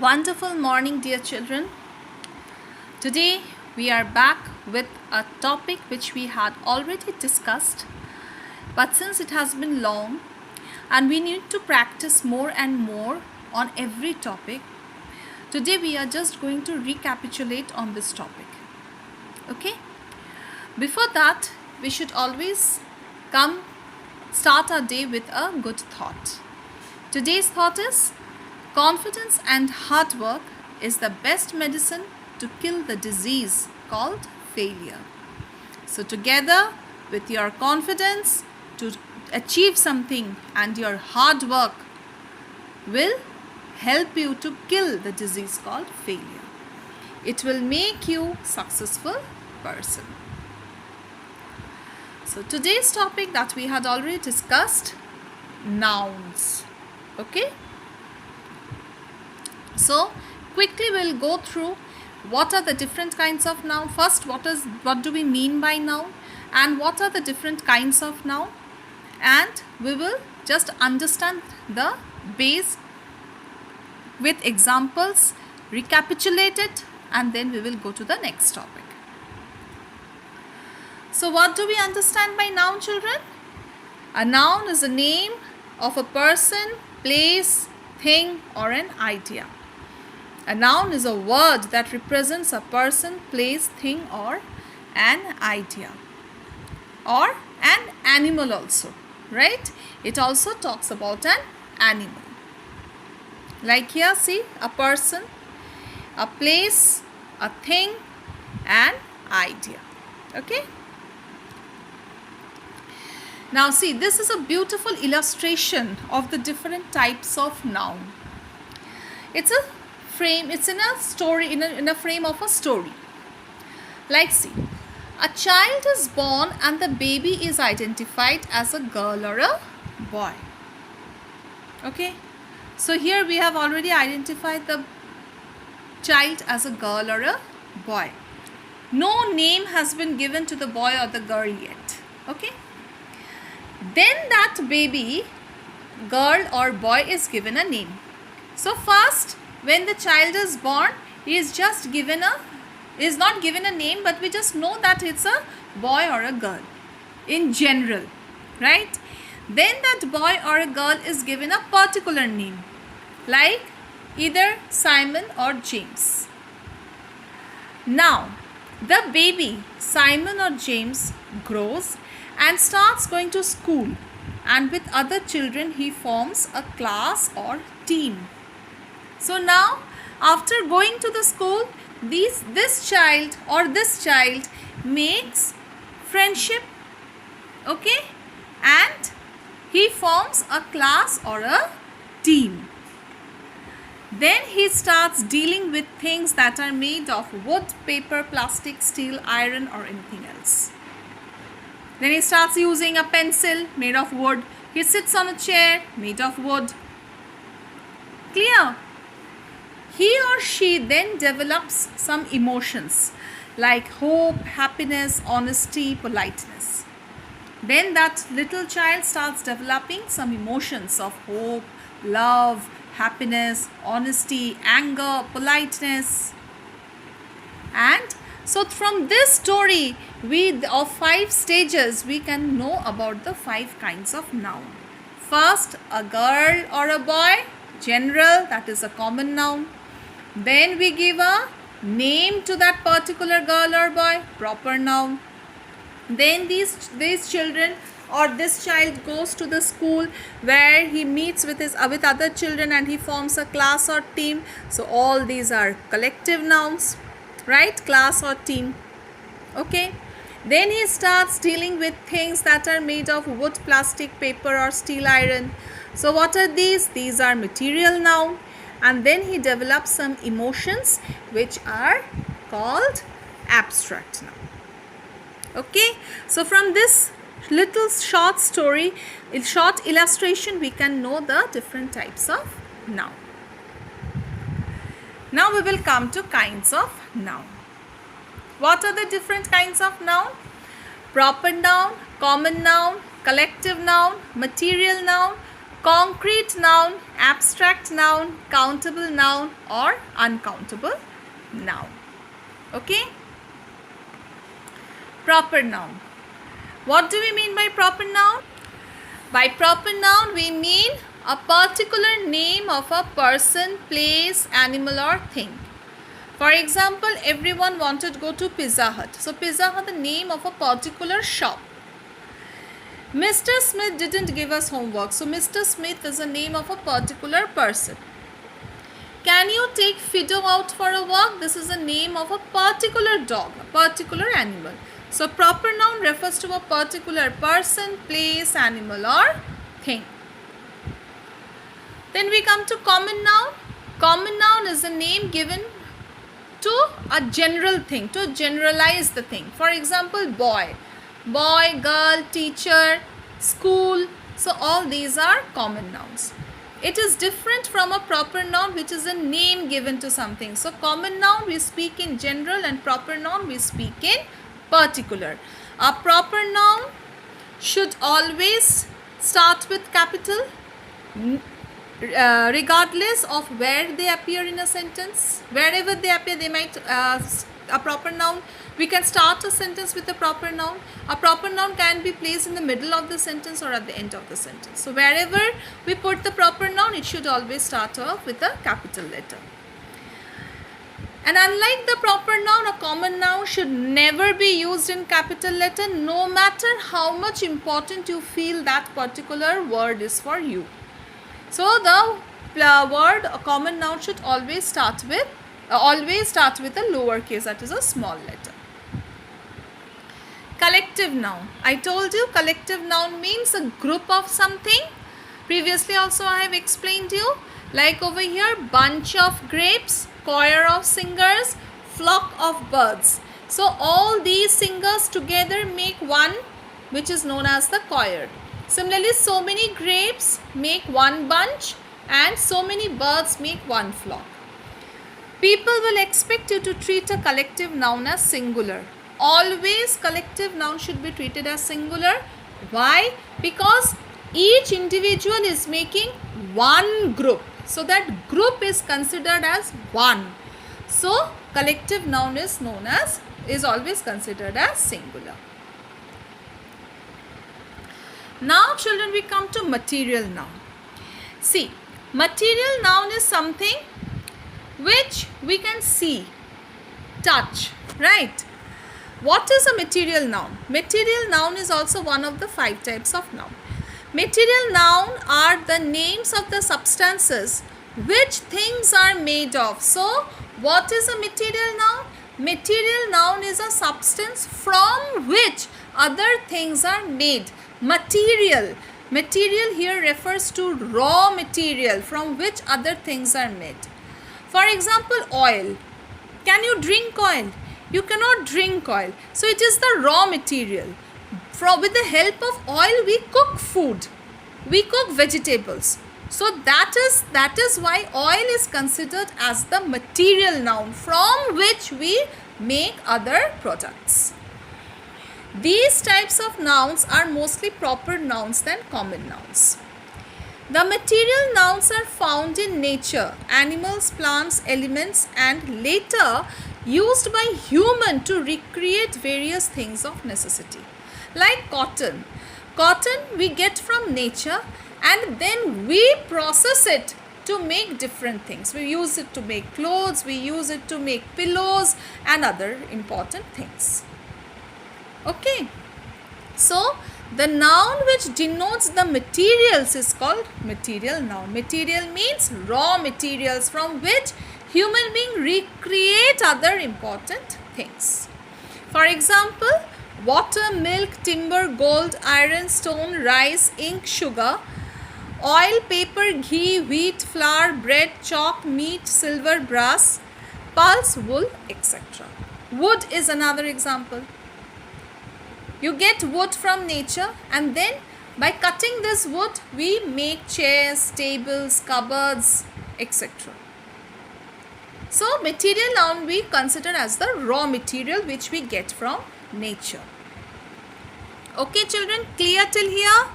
Wonderful morning, dear children. Today we are back with a topic which we had already discussed, but since it has been long and we need to practice more and more on every topic, today we are just going to recapitulate on this topic. Okay? Before that, we should always start our day with a good thought. Today's thought is: confidence and hard work is the best medicine to kill the disease called failure. So together with your confidence to achieve something and your hard work will help you to kill the disease called failure. It will make you successful person. So today's topic that we had already discussed, nouns. Okay? So quickly we'll go through what are the different kinds of noun. First, what do we mean by noun, and what are the different kinds of noun, and we will just understand the base with examples, recapitulate it, and then we will go to the next topic. So what do we understand by noun, children? A noun is a name of a person, place, thing, or an idea. A noun is a word that represents a person, place, thing, or an idea, or an animal also, right? It also talks about an animal. Like here, see, a person, a place, a thing, an idea. Okay? Now see, this is a beautiful illustration of the different types of noun. It's a frame, it's in a story, in a frame of a story. Like see, a child is born and the baby is identified as a girl or a boy. Okay, so here we have already identified the child as a girl or a boy. No name has been given to the boy or the girl yet. Okay, then that baby, girl or boy, is given a name. So first, when the child is born, he is not given a name, but we just know that it's a boy or a girl in general, right? Then that boy or a girl is given a particular name, like either Simon or James. Now, the baby, Simon or James, grows and starts going to school, and with other children he forms a class or team. So now, after going to the school, this child makes friendship, okay, and he forms a class or a team. Then he starts dealing with things that are made of wood, paper, plastic, steel, iron, or anything else. Then he starts using a pencil made of wood. He sits on a chair made of wood. Clear? He or she then develops some emotions like hope, happiness, honesty, politeness. Then that little child starts developing some emotions of hope, love, happiness, honesty, anger, politeness. And so from this story of 5 stages, we can know about the 5 kinds of noun. First, a girl or a boy, general, that is a common noun. Then we give a name to that particular girl or boy, proper noun. Then these children or this child goes to the school where he meets with other children and he forms a class or team. So all these are collective nouns, right? Class or team. Okay. Then he starts dealing with things that are made of wood, plastic, paper, or steel, iron. So what are these? These are material noun. And then he develops some emotions which are called abstract noun. Okay. So from this little short story, short illustration, we can know the different types of noun. Now we will come to kinds of noun. What are the different kinds of noun? Proper noun, common noun, collective noun, material noun, concrete noun, abstract noun, countable noun or uncountable noun. Okay? Proper noun. What do we mean by proper noun? By proper noun we mean a particular name of a person, place, animal or thing. For example, everyone wanted to go to Pizza Hut. So Pizza Hut, the name of a particular shop. Mr. Smith didn't give us homework. So Mr. Smith is the name of a particular person. Can you take Fido out for a walk? This is the name of a particular dog, a particular animal. So proper noun refers to a particular person, place, animal or thing. Then we come to common noun. Common noun is a name given to a general thing, to generalize the thing. For example, boy, girl, teacher, school. So all these are common nouns. It is different from a proper noun, which is a name given to something. So common noun we speak in general and proper noun we speak in particular. A proper noun should always start with capital regardless of where they appear in a sentence. Wherever they appear, they might a proper noun. We can start a sentence with a proper noun. A proper noun can be placed in the middle of the sentence or at the end of the sentence. So wherever we put the proper noun, it should always start off with a capital letter. And unlike the proper noun, a common noun should never be used in capital letter, no matter how much important you feel that particular word is for you. So the word a common noun should always start with a lowercase, that is a small letter. Collective noun. I told you collective noun means a group of something. Previously also I have explained you. Like over here, bunch of grapes, choir of singers, flock of birds. So all these singers together make one, which is known as the choir. Similarly, so many grapes make one bunch and so many birds make one flock. People will expect you to treat a collective noun as singular. Always collective noun should be treated as singular. Why? Because each individual is making one group. So that group is considered as one. So collective noun is always considered as singular. Now children, we come to material noun. See, material noun is something which we can see, touch, right? What is a material noun? Material noun is also one of the 5 types of noun. Material noun are the names of the substances which things are made of. So, what is a material noun? Material noun is a substance from which other things are made. Material. Material here refers to raw material from which other things are made. For example, oil. Can you drink oil? You cannot drink oil. So it is the raw material. With the help of oil, we cook food. We cook vegetables. So that is why oil is considered as the material noun from which we make other products. These types of nouns are mostly proper nouns than common nouns. The material nouns are found in nature, animals, plants, elements, and later used by human to recreate various things of necessity. Like cotton. Cotton we get from nature and then we process it to make different things. We use it to make clothes, we use it to make pillows and other important things. Okay. So, the noun which denotes the materials is called material noun. Material means raw materials from which human beings recreate other important things. For example, water, milk, timber, gold, iron, stone, rice, ink, sugar, oil, paper, ghee, wheat, flour, bread, chalk, meat, silver, brass, pulse, wool, etc. Wood is another example. You get wood from nature and then by cutting this wood, we make chairs, tables, cupboards, etc. So, material noun we consider as the raw material which we get from nature. Okay children, clear till here?